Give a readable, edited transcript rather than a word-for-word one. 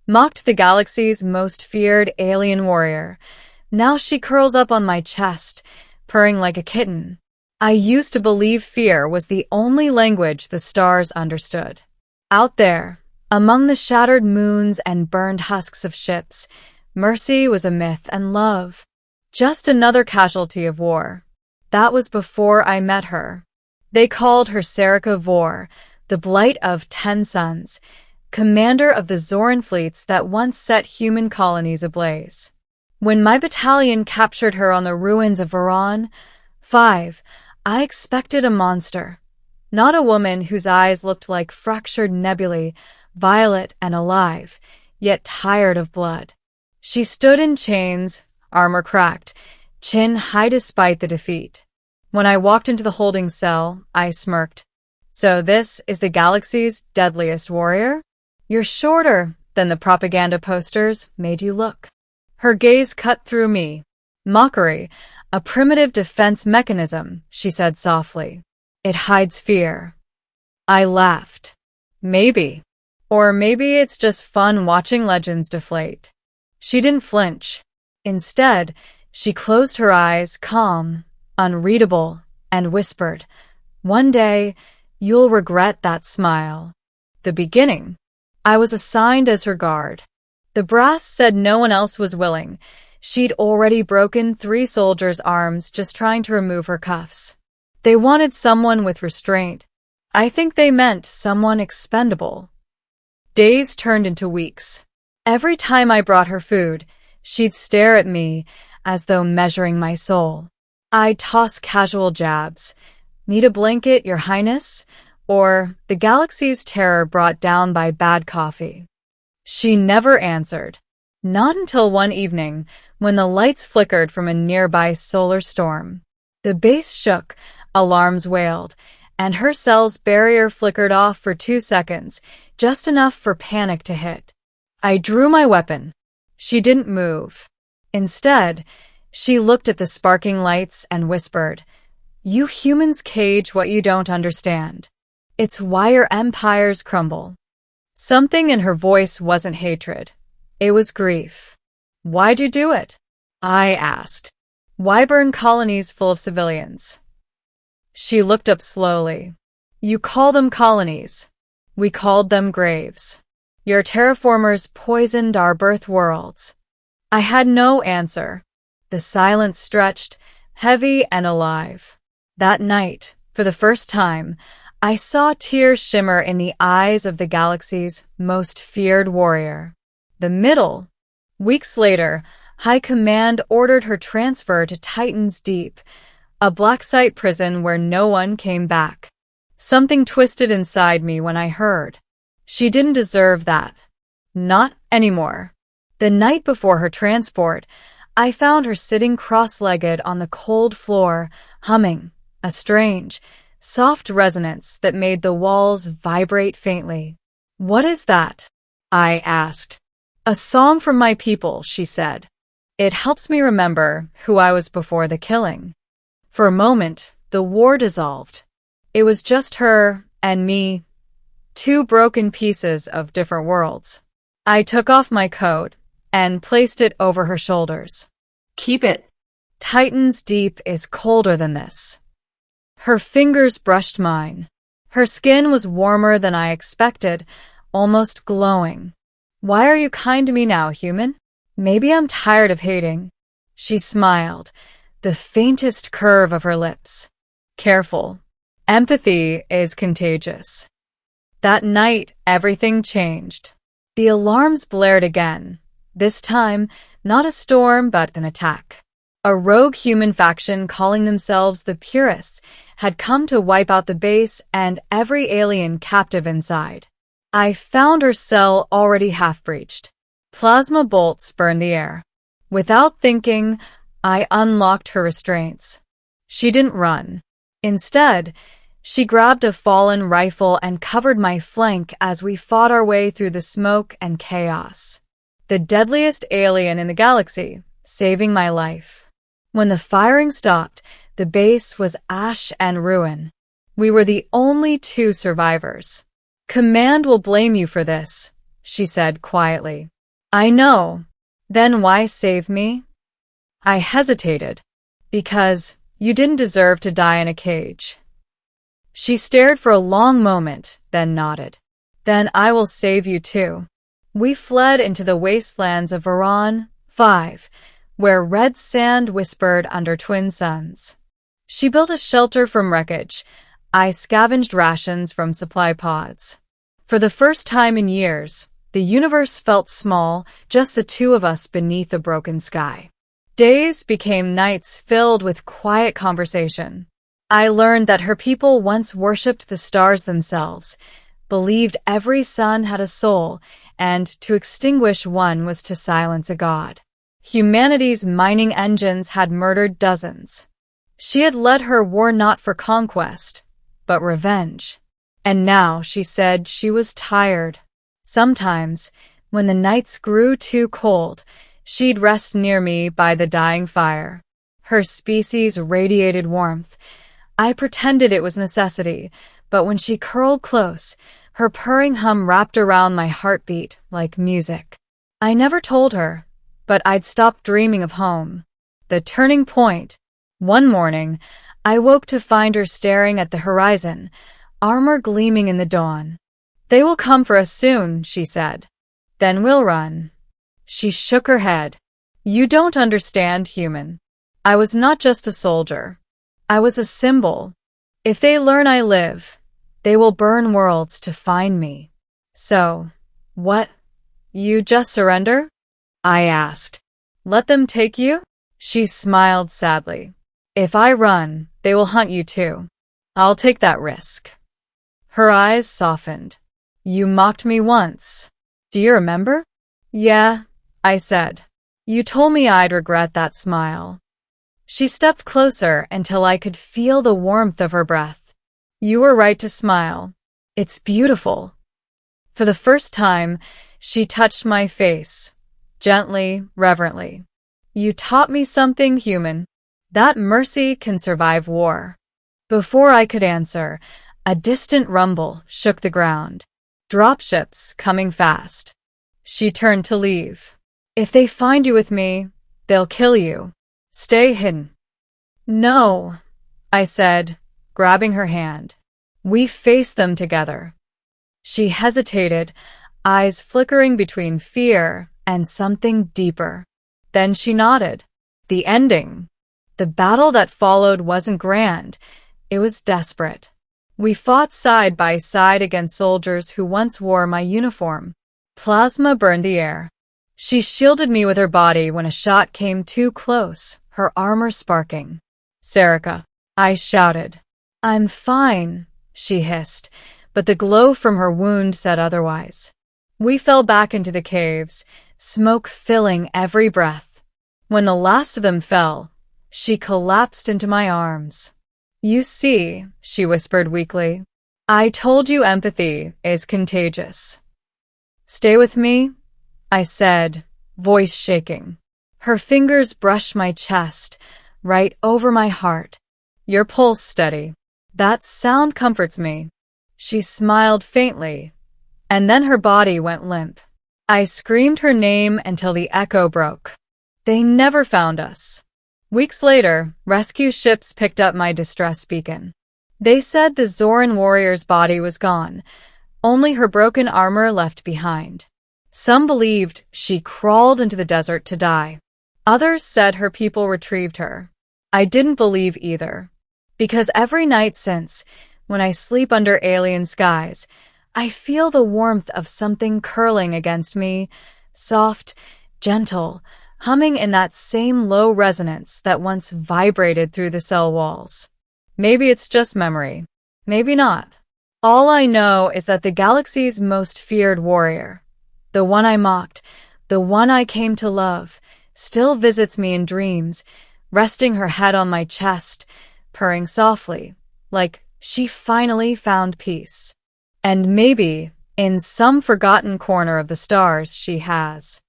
mocked the galaxy's most feared alien warrior. Now she curls up on my chest, purring like a kitten. I used to believe fear was the only language the stars understood. Out there, among the shattered moons and burned husks of ships, mercy was a myth and love. Just another casualty of war. That was before I met her. They called her Serika Vor, the blight of 10 suns, commander of the Zoran fleets that once set human colonies ablaze. When my battalion captured her on the ruins of Varan 5, I expected a monster. Not a woman whose eyes looked like fractured nebulae, violet and alive, yet tired of blood. She stood in chains, armor cracked, chin high despite the defeat. When I walked into the holding cell, I smirked. So this is the galaxy's deadliest warrior? You're shorter than the propaganda posters made you look. Her gaze cut through me. Mockery, a primitive defense mechanism, she said softly. It hides fear. I laughed. Maybe. Or maybe it's just fun watching legends deflate. She didn't flinch. Instead, she closed her eyes, calm, unreadable, and whispered, "One day, you'll regret that smile." The beginning. I was assigned as her guard. The brass said no one else was willing. She'd already broken 3 soldiers' arms just trying to remove her cuffs. They wanted someone with restraint. I think they meant someone expendable. Days turned into weeks. Every time I brought her food, she'd stare at me as though measuring my soul. I'd toss casual jabs. "Need a blanket, Your Highness?" Or "The galaxy's terror brought down by bad coffee." She never answered. Not until one evening, when the lights flickered from a nearby solar storm. The base shook, alarms wailed, and her cell's barrier flickered off for 2 seconds, just enough for panic to hit. I drew my weapon. She didn't move. Instead, she looked at the sparking lights and whispered, "You humans cage what you don't understand. It's why your empires crumble." Something in her voice wasn't hatred. It was grief. "Why'd you do it?" I asked. "Why burn colonies full of civilians?" She looked up slowly. "You call them colonies. We called them graves. Your terraformers poisoned our birth worlds." I had no answer. The silence stretched, heavy and alive. That night, for the first time, I saw tears shimmer in the eyes of the galaxy's most feared warrior. The middle. Weeks later, High Command ordered her transfer to Titan's Deep, a black site prison where no one came back. Something twisted inside me when I heard. She didn't deserve that. Not anymore. The night before her transport, I found her sitting cross-legged on the cold floor, humming, a strange, soft resonance that made the walls vibrate faintly. "What is that?" I asked. "A song from my people," she said. "It helps me remember who I was before the killing." For a moment, the war dissolved. It was just her and me, 2 broken pieces of different worlds. I took off my coat and placed it over her shoulders. "Keep it. Titan's Deep is colder than this." Her fingers brushed mine. Her skin was warmer than I expected, almost glowing. "Why are you kind to me now, human?" "Maybe I'm tired of hating." She smiled, the faintest curve of her lips. "Careful. Empathy is contagious." That night, everything changed. The alarms blared again. This time, not a storm, but an attack. A rogue human faction calling themselves the Purists had come to wipe out the base and every alien captive inside. I found her cell already half-breached. Plasma bolts burned the air. Without thinking, I unlocked her restraints. She didn't run. Instead, she grabbed a fallen rifle and covered my flank as we fought our way through the smoke and chaos. The deadliest alien in the galaxy, saving my life. When the firing stopped, the base was ash and ruin. We were the only 2 survivors. "Command will blame you for this," she said quietly. I know. Then why save me? I hesitated. Because you didn't deserve to die in a cage. She stared for a long moment, then nodded. Then I will save you too. We fled into the wastelands of Varan 5, where red sand whispered under twin suns. She built a shelter from wreckage. I scavenged rations from supply pods. For the first time in years, the universe felt small, just the two of us beneath a broken sky. Days became nights filled with quiet conversation. I learned that her people once worshipped the stars themselves, believed every sun had a soul, and to extinguish one was to silence a god. Humanity's mining engines had murdered dozens. She had led her war not for conquest, but revenge. And now she said she was tired. Sometimes, when the nights grew too cold, she'd rest near me by the dying fire. Her species radiated warmth. I pretended it was necessity, but when she curled close, her purring hum wrapped around my heartbeat like music. I never told her, but I'd stopped dreaming of home. The turning point. One morning, I woke to find her staring at the horizon, armor gleaming in the dawn. They will come for us soon, she said. Then we'll run. She shook her head. You don't understand, human. I was not just a soldier. I was a symbol. If they learn I live, they will burn worlds to find me. So, what? You just surrender? I asked. Let them take you? She smiled sadly. If I run, they will hunt you too. I'll take that risk. Her eyes softened. You mocked me once. Do you remember? Yeah, I said. You told me I'd regret that smile. She stepped closer until I could feel the warmth of her breath. You were right to smile. It's beautiful. For the first time, she touched my face, gently, reverently. You taught me something, human. That mercy can survive war. Before I could answer, a distant rumble shook the ground. Dropships coming fast. She turned to leave. If they find you with me, they'll kill you. Stay hidden. No, I said, grabbing her hand. We faced them together. She hesitated, eyes flickering between fear and something deeper. Then she nodded. The ending. The battle that followed wasn't grand. It was desperate. We fought side by side against soldiers who once wore my uniform. Plasma burned the air. She shielded me with her body when a shot came too close, her armor sparking. Serica, I shouted. I'm fine, she hissed, but the glow from her wound said otherwise. We fell back into the caves, smoke filling every breath. When the last of them fell, she collapsed into my arms. You see, she whispered weakly, I told you empathy is contagious. Stay with me, I said, voice shaking. Her fingers brushed my chest, right over my heart. Your pulse steady. That sound comforts me. She smiled faintly, and then her body went limp. I screamed her name until the echo broke. They never found us. Weeks later, rescue ships picked up my distress beacon. They said the Zoran warrior's body was gone, only her broken armor left behind. Some believed she crawled into the desert to die. Others said her people retrieved her. I didn't believe either. Because every night since, when I sleep under alien skies, I feel the warmth of something curling against me, soft, gentle, humming in that same low resonance that once vibrated through the cell walls. Maybe it's just memory. Maybe not. All I know is that the galaxy's most feared warrior, the one I mocked, the one I came to love, still visits me in dreams, resting her head on my chest, purring softly, like she finally found peace. And maybe, in some forgotten corner of the stars, she has.